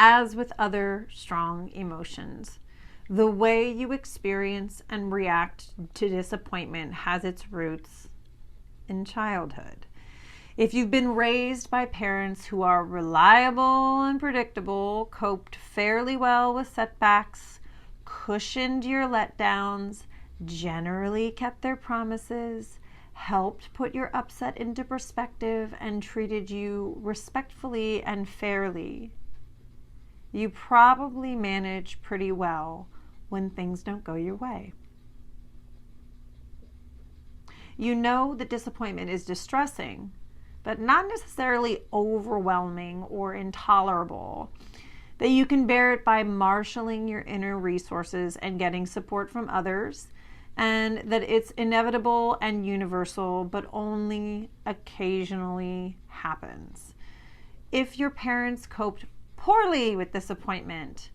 As with other strong emotions, the way you experience and react to disappointment has its roots in childhood. If you've been raised by parents who are reliable and predictable, coped fairly well with setbacks, cushioned your letdowns, generally kept their promises, helped put your upset into perspective, and treated you respectfully and fairly, you probably manage pretty well when things don't go your way. You know that disappointment is distressing, but not necessarily overwhelming or intolerable. That you can bear it by marshaling your inner resources and getting support from others, and that it's inevitable and universal, but only occasionally happens. If your parents coped poorly with disappointment,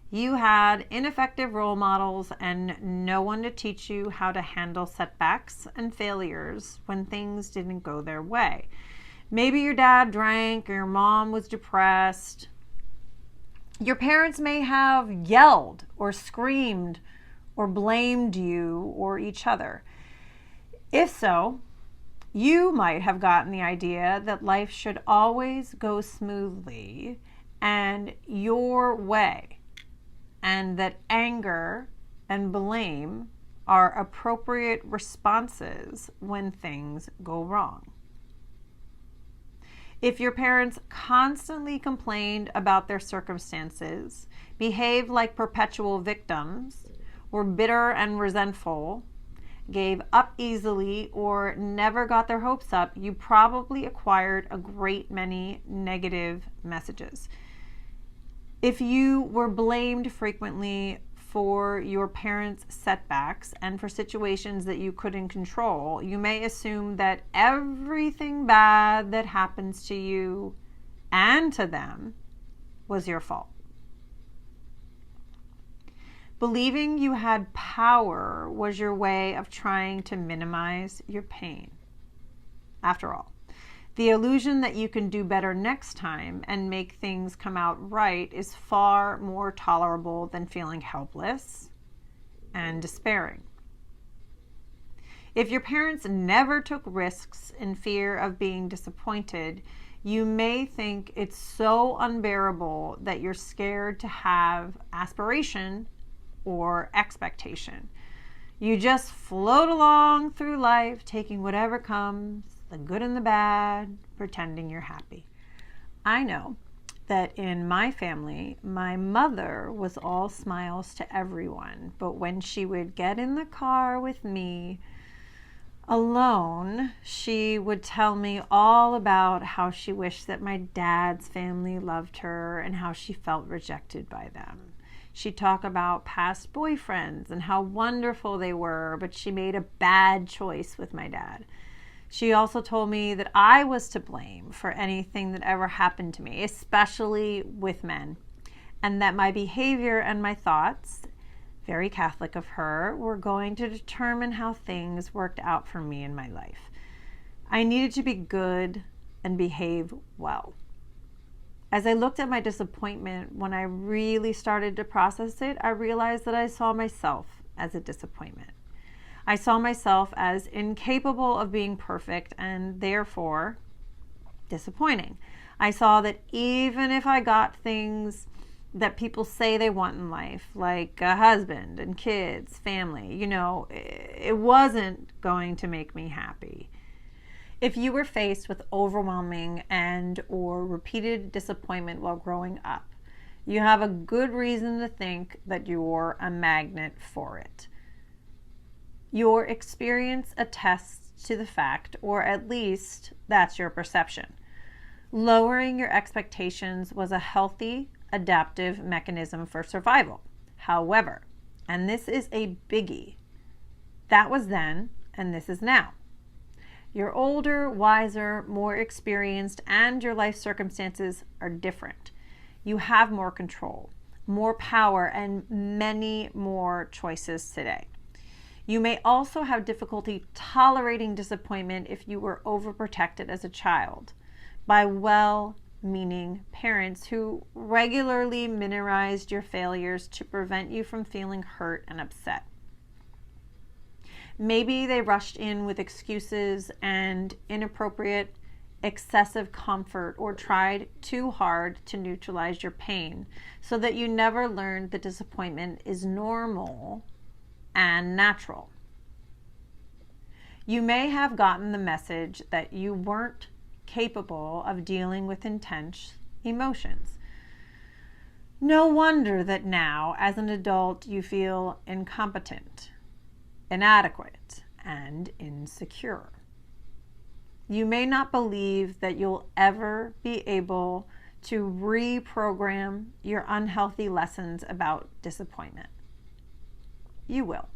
you had ineffective role models and no one to teach you how to handle setbacks and failures when things didn't go their way. Maybe your dad drank or your mom was depressed. Your parents may have yelled or screamed or blamed you or each other. If so, you might have gotten the idea that life should always go smoothly and your way, and that anger and blame are appropriate responses when things go wrong. If your parents constantly complained about their circumstances, behaved like perpetual victims, were bitter and resentful, gave up easily, or never got their hopes up, you probably acquired a great many negative messages. If you were blamed frequently for your parents' setbacks and for situations that you couldn't control, you may assume that everything bad that happens to you and to them was your fault. Believing you had power was your way of trying to minimize your pain. After all, the illusion that you can do better next time and make things come out right is far more tolerable than feeling helpless and despairing. If your parents never took risks in fear of being disappointed, you may think it's so unbearable that you're scared to have aspiration or expectation. You just float along through life, taking whatever comes, the good and the bad, pretending you're happy. I know that in my family, my mother was all smiles to everyone, but when she would get in the car with me alone, she would tell me all about how she wished that my dad's family loved her and how she felt rejected by them. She'd talk about past boyfriends and how wonderful they were, but she made a bad choice with my dad. She also told me that I was to blame for anything that ever happened to me, especially with men, and that my behavior and my thoughts, very Catholic of her, were going to determine how things worked out for me in my life. I needed to be good and behave well. As I looked at my disappointment, when I really started to process it, I realized that I saw myself as a disappointment. I saw myself as incapable of being perfect and therefore disappointing. I saw that even if I got things that people say they want in life, like a husband and kids, family, it wasn't going to make me happy. If you were faced with overwhelming and or repeated disappointment while growing up, you have a good reason to think that you're a magnet for it. Your experience attests to the fact, or at least that's your perception. Lowering your expectations was a healthy, adaptive mechanism for survival. However, and this is a biggie, that was then and this is now. You're older, wiser, more experienced, and your life circumstances are different. You have more control, more power, and many more choices today. You may also have difficulty tolerating disappointment if you were overprotected as a child by well-meaning parents who regularly minimized your failures to prevent you from feeling hurt and upset. Maybe they rushed in with excuses and inappropriate, excessive comfort, or tried too hard to neutralize your pain so that you never learned that disappointment is normal and natural. You may have gotten the message that you weren't capable of dealing with intense emotions. No wonder that now, as an adult, you feel incompetent, inadequate, and insecure. You may not believe that you'll ever be able to reprogram your unhealthy lessons about disappointment. You will.